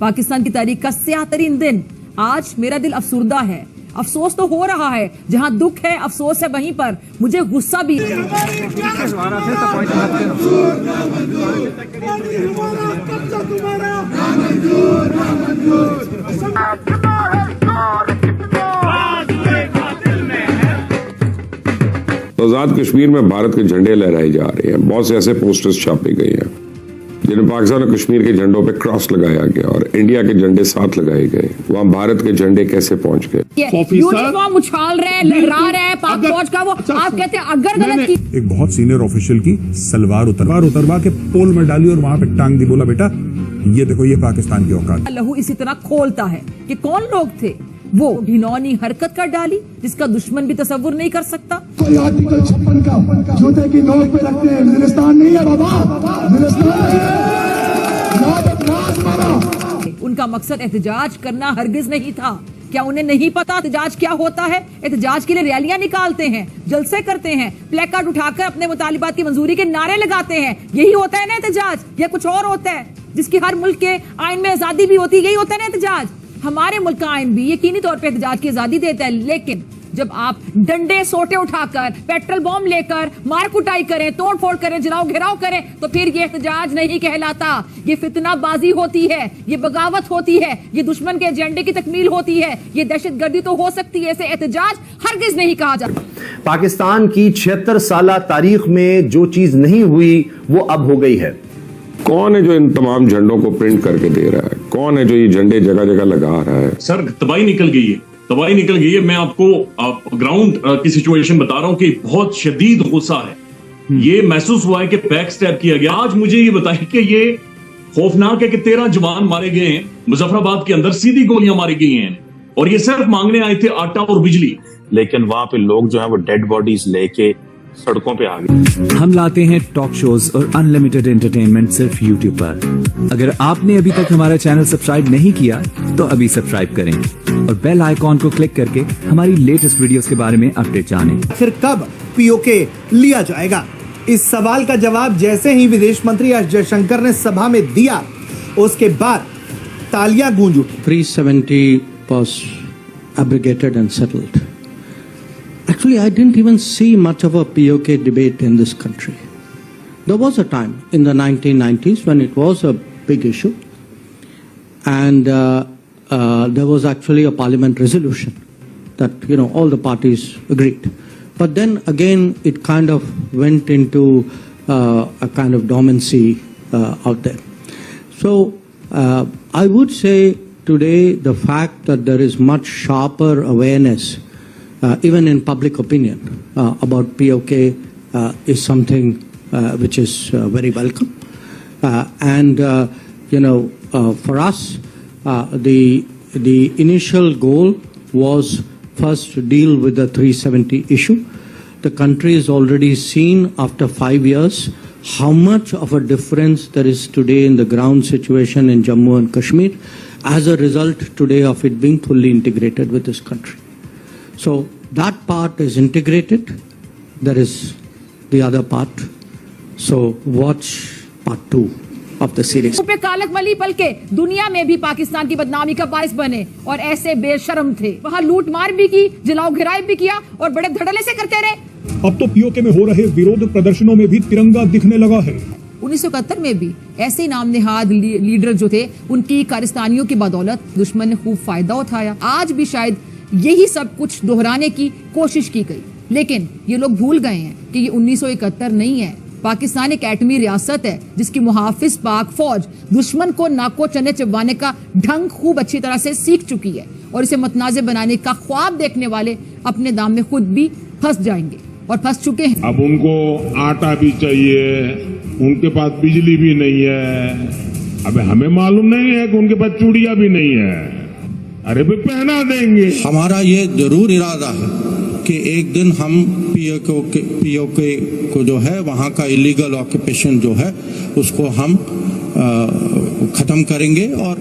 पाकिस्तान की तारीख का स्याह तरीन दिन। आज मेरा दिल अफसुर्दा है। अफसोस तो हो रहा है, जहां दुख है अफसोस है, वहीं पर मुझे गुस्सा भी है। आजाद कश्मीर में भारत के झंडे लहराए जा रहे हैं। बहुत से ऐसे पोस्टर्स छापे गए हैं जिनमें पाकिस्तान और कश्मीर के झंडों पे क्रॉस लगाया गया और इंडिया के झंडे साथ लगाए गए। वहां भारत के झंडे कैसे पहुंच गए? यूनिफॉर्म उछाल रहे, लहरा रहे, पाक फौज का वो आप कहते हैं अगर गलत की। एक बहुत सीनियर ऑफिशियल की सलवार उतरवा के पोल में डाली और वहां पे टांग दी। बोला बेटा ये देखो ये पाकिस्तान की औकात। लहू इसी तरह खोलता है कि कौन लोग थे वो घिनौनी हरकत कर डाली जिसका दुश्मन भी तस्वुर नहीं कर सकता। कोई आर्टिकल 56 का जूते की नोक पे रखते हैं। हिंदुस्तान नहीं है बाबा, उनका मकसद एहतजाज करना हरगिज नहीं था। क्या उन्हें नहीं पता एहतजाज क्या होता है? एहतजाज के लिए रैलियां निकालते हैं, जलसे करते हैं, प्लेकार्ड उठाकर अपने मुतालिबात की मंजूरी के नारे लगाते हैं। यही होता है ना एहतजाज, या कुछ और होता है? जिसकी हर मुल्क के आइन में आजादी भी होती है, यही होता है ना एहतजाज। हमारे मुल्क का आइन भी यकीनी तौर पे एहतजाज की आजादी देता है, लेकिन जब आप डंडे सोटे उठाकर, पेट्रोल बॉम्ब लेकर मार कुटाई करें, तोड़ फोड़ करें, जलाओ घेराव करें, तो फिर ये एहतजाज नहीं कहलाता। ये फितनाबाजी होती है, ये बगावत होती है, ये दुश्मन के एजेंडे की तकमील होती है, ये दहशतगर्दी तो हो सकती है। इसे एहतजाज हरगिज नहीं कहा जाता। पाकिस्तान की 76 साल तारीख में जो चीज नहीं हुई वो अब हो गई है। कौन है जो इन तमाम झंडों को प्रिंट करके दे रहा है? कौन है जो ये झंडे जगह जगह लगा रहा है? सर तबाही निकल गई है, तबाही निकल गई है। मैं आपको ग्राउंड की सिचुएशन बता रहा हूं कि बहुत शदीद गुस्सा है। ये महसूस हुआ है कि बैक स्टेप किया गया। आज मुझे ये बताइए कि ये खौफनाक है कि 13 जवान मारे गए हैं मुजफ्फराबाद के अंदर, सीधी गोलियां मारी गई हैं, और ये सिर्फ मांगने आए थे आटा और बिजली। लेकिन वहां पे लोग जो है वो डेड बॉडीज लेके सड़कों पे आ गए। हम लाते हैं टॉक शोज और अनलिमिटेड एंटरटेनमेंट सिर्फ YouTube पर। अगर आपने अभी तक हमारा चैनल सब्सक्राइब नहीं किया तो अभी सब्सक्राइब करें और बेल आइकॉन को क्लिक करके हमारी लेटेस्ट वीडियोस के बारे में अपडेट जानें। फिर कब POK लिया जाएगा? इस सवाल का जवाब जैसे ही विदेश मंत्री एस जयशंकर ने सभा में दिया, उसके बाद तालियां गूंज उठी। 370 was abrogated and settled. Actually, I didn't even see much of a POK debate in this country. There was a time in the 1990s when it was a big issue, and there was actually a parliament resolution that all the parties agreed. But then again, it kind of went into a kind of dormancy out there. So I would say today the fact that there is much sharper awareness even in public opinion about POK is something which is very welcome. And for us, the initial goal was first to deal with the 370 issue. The country has already seen after 5 years how much of a difference there is today in the ground situation in Jammu and Kashmir as a result today of it being fully integrated with this country. So that part is integrated. There is the other part. So watch part 2 of the series. पे कालक मली पल के दुनिया में भी पाकिस्तान की बदनामी का बाइस बने और ऐसे बेशर्म थे। वहाँ लूट मार भी की, जलाओ घिराई भी किया और बड़े धड़ल्ले से करते रहे। अब तो POK में हो रहे विरोध प्रदर्शनों में भी तिरंगा दिखने लगा है। 1971 में भी ऐसे नाम नेहाद लीडर जो थे, उनकी कारस्तानियों की बदौलत दुश्मन ने खूब फायदा उठाया। आज भी शायद यही सब कुछ दोहराने की कोशिश की गई, लेकिन ये लोग भूल गए हैं कि ये 1971 नहीं है। पाकिस्तान एक एटमी रियासत है जिसकी मुहाफिज पाक फौज दुश्मन को नाको चने चबाने का ढंग खूब अच्छी तरह से सीख चुकी है, और इसे मतनाज़े बनाने का ख्वाब देखने वाले अपने दाम में खुद भी फंस जाएंगे और फंस चुके हैं। अब उनको आटा भी चाहिए, उनके पास बिजली भी नहीं है। अब हमें मालूम नहीं है कि उनके पास चूड़ियां भी नहीं है। अरे भी पहना देंगे। हमारा ये जरूर इरादा है कि एक दिन हम POK को जो है वहाँ का इलीगल ऑक्यूपेशन जो है उसको हम खत्म करेंगे और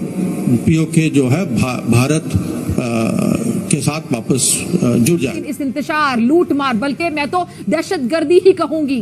POK जो है भारत के साथ वापस जुड़ जाए। इस इंतशार, लूट मार, बल्कि मैं तो दहशतगर्दी ही कहूंगी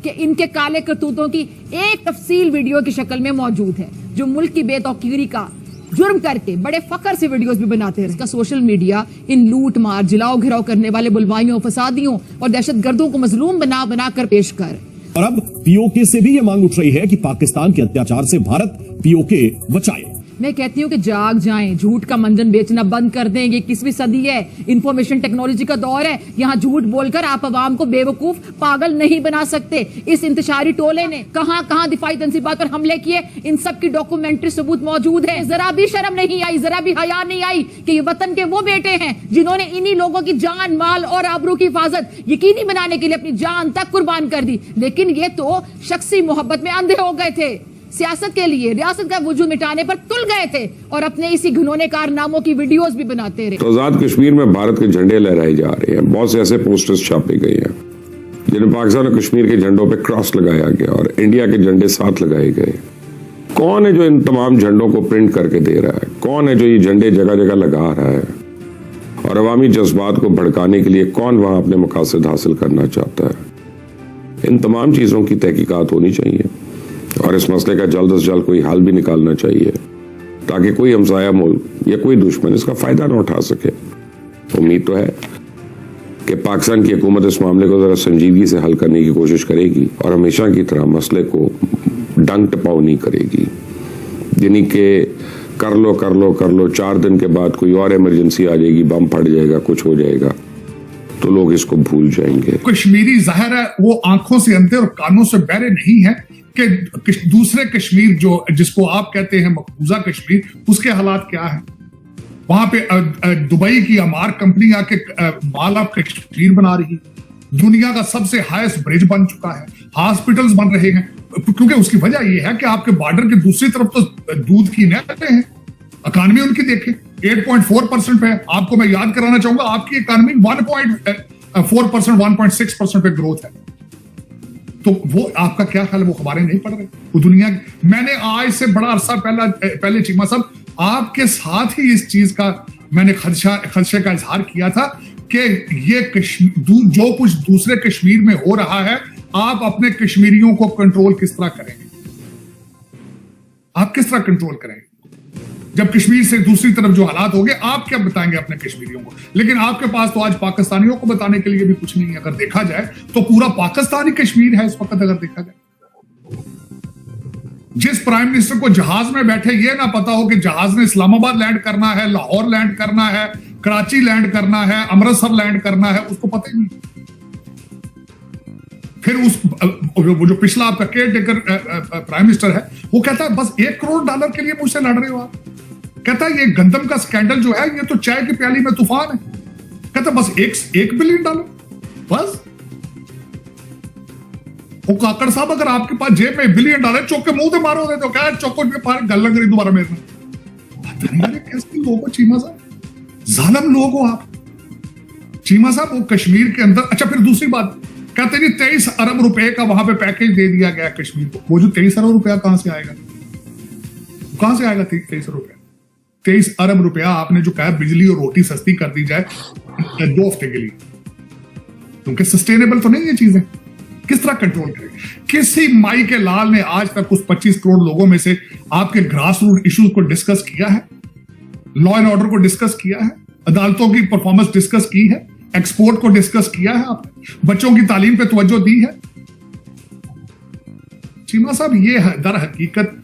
कि इनके काले करतूतों की एक तफसील वीडियो की शक्ल में मौजूद है, जो मुल्क की बेतौकीरी का जुर्म करके बड़े फकर से वीडियोस भी बनाते हैं। इसका सोशल मीडिया इन लूट मार, जिलाओ घिराव करने वाले बुलवाइयों, फसादियों और दहशतगर्दों को मजलूम बना बना कर पेश कर। और अब पीओके से भी ये मांग उठ रही है कि पाकिस्तान के अत्याचार से भारत पीओके बचाए। मैं कहती हूँ कि जाग जाएं, झूठ का मंजन बेचना बंद कर दें। ये 21वीं सदी है, इंफॉर्मेशन टेक्नोलॉजी का दौर है। यहाँ झूठ बोलकर आप अवाम को बेवकूफ, पागल नहीं बना सकते। इस इंतशारी टोले ने कहां कहां दिफाई तंसीबात पर हमले किए, इन सब की डॉक्यूमेंट्री सबूत मौजूद है। जरा भी शर्म नहीं आई, जरा भी हया नहीं आई कि ये वतन के वो बेटे हैं जिन्होंने इन्हीं लोगों की जान, माल और आबरू की हिफाजत यकीनी बनाने के लिए अपनी जान तक कुर्बान कर दी। लेकिन ये तो शख्सी मोहब्बत में अंधे हो गए थे, सियासत के लिए रियासत का वजूद मिटाने पर तुल गए थे और अपने इसी घिनौने कारनामों की वीडियोस भी बनाते रहे। तो आजाद कश्मीर में भारत के झंडे लहराए जा रहे हैं। बहुत से ऐसे पोस्टर्स छापे गए हैं जिनमें पाकिस्तान और कश्मीर के झंडों पे क्रॉस लगाया गया और इंडिया के झंडे साथ लगाए गए। कौन है जो इन तमाम झंडों को प्रिंट करके दे रहा है? कौन है जो ये झंडे जगह जगह लगा रहा है? और अवामी जज्बात को भड़काने के लिए कौन वहां अपने मकासद हासिल करना चाहता है? इन तमाम चीजों की तहकीकात होनी चाहिए और इस मसले का जल्द से जल्द कोई हल भी निकालना चाहिए ताकि कोई हमसाया मुल्क या कोई दुश्मन इसका फायदा ना उठा सके। उम्मीद तो है कि पाकिस्तान की हुकूमत इस मामले को जरा संजीदगी से हल करने की कोशिश करेगी और हमेशा की तरह मसले को डंग टपाव नहीं करेगी, यानी कि कर लो 4 दिन के बाद कोई और इमरजेंसी आ जाएगी, बम फट जाएगा, कुछ हो जाएगा तो लोग इसको भूल जाएंगे। कश्मीरी जाहिर है वो आंखों से अंधे और कानों से बहरे नहीं है कि दूसरे कश्मीर जो जिसको आप कहते हैं मकबूजा कश्मीर, उसके हालात क्या है। वहां पे दुबई की अमार कंपनी आके माल ऑफ कश्मीर बना रही है, दुनिया का सबसे हाईएस्ट ब्रिज बन चुका है, हॉस्पिटल्स बन रहे हैं, क्योंकि उसकी वजह यह है कि आपके बॉर्डर के दूसरी तरफ तो दूध की नहरें हैं। इकॉनमी उनकी देखें 8.4% पे। आपको मैं याद कराना चाहूंगा आपकी इकॉनमी 1.4%, 1.6% पे ग्रोथ है। तो वो आपका क्या ख्याल है, वो खबरें नहीं पढ़ रहे वो दुनिया। मैंने आज से बड़ा अरसा पहले चीमा साहब आपके साथ ही इस चीज का मैंने खदशे का इजहार किया था कि ये जो कुछ दूसरे कश्मीर में हो रहा है, आप अपने कश्मीरियों को कंट्रोल किस तरह करेंगे? आप किस तरह कंट्रोल करेंगे जब कश्मीर से दूसरी तरफ जो हालात हो गए? आप क्या बताएंगे अपने कश्मीरियों को? लेकिन आपके पास तो आज पाकिस्तानियों को बताने के लिए भी कुछ नहीं है। अगर देखा जाए तो पूरा पाकिस्तानी कश्मीर है इस वक्त। अगर देखा जाए, जिस प्राइम मिनिस्टर को जहाज में बैठे ये ना पता हो कि जहाज ने इस्लामाबाद लैंड करना है, लाहौर लैंड करना है, कराची लैंड करना है, अमृतसर लैंड करना है, उसको पता ही नहीं। फिर वो जो पिछला आपका केयर टेकर प्राइम मिनिस्टर है, वो कहता है बस $1 करोड़ के लिए मुझसे लड़ रहे हो आप। कहता है ये गंदम का स्कैंडल जो है ये तो चाय की प्याली में तूफान है। कहता बस $1 बिलियन बस। वो काकड़ साहब अगर आपके पास जेब में $1 बिलियन चौक के मुंह से मारो दे तो क्या चौको गल लग रही दोबारा मेरे में। पता नहीं कैसे लोग हो चीमा साहब, जालिम लोग हो आप चीमा साहब। वो कश्मीर के अंदर, अच्छा फिर दूसरी बात कहते हैं 23 अरब रुपए का वहां पे पैकेज दे दिया गया कश्मीर को। वो जो 23 अरब रुपया कहां से आएगा? 23 रुपया 23 अरब रुपया आपने जो कहा बिजली और रोटी सस्ती कर दी जाए 2 हफ्ते के लिए, क्योंकि सस्टेनेबल तो नहीं ये चीजें। किस तरह कंट्रोल करें? किसी माई के लाल ने आज तक उस 25 करोड़ लोगों में से आपके ग्रास रूट इश्यूज को डिस्कस किया है? लॉ एंड ऑर्डर को डिस्कस किया है? अदालतों की परफॉर्मेंस डिस्कस की है? एक्सपोर्ट को डिस्कस किया है आपने? बच्चों की तालीम पे तवज्जो दी है? चीमा साहब ये दर हकीकत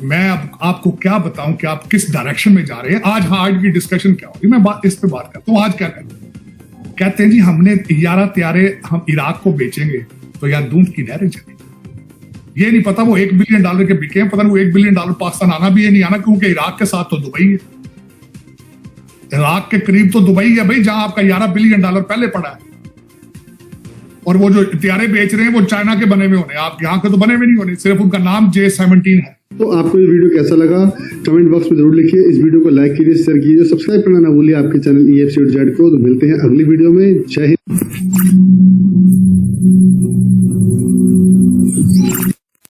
मैं अब आपको क्या बताऊं कि आप किस डायरेक्शन में जा रहे हैं। आज की डिस्कशन क्या होगी, मैं इस पे बात करता हूं। आज क्या कहते हैं? कहते हैं जी हमने त्यारे हम इराक को बेचेंगे तो यार दूध की नहरें चलेंगी। ये नहीं पता वो $1 बिलियन के बिके हैं, पता नहीं वो $1 बिलियन पाकिस्तान आना भी है नहीं आना, क्योंकि इराक के साथ तो दुबई है। इराक के करीब तो दुबई है भाई, जहां आपका $11 बिलियन पहले पड़ा है। और वो जो त्यारे बेच रहे हैं वो चाइना के बने हुए होने, आप यहाँ के तो बने हुए नहीं होने, सिर्फ उनका नाम J-17 है। तो आपको ये वीडियो कैसा लगा कमेंट बॉक्स में जरूर लिखिए। इस वीडियो को लाइक कीजिए, शेयर कीजिए, सब्सक्राइब करना ना भूलिए आपके चैनल EFC को। तो मिलते हैं अगली वीडियो में। जय हिंद।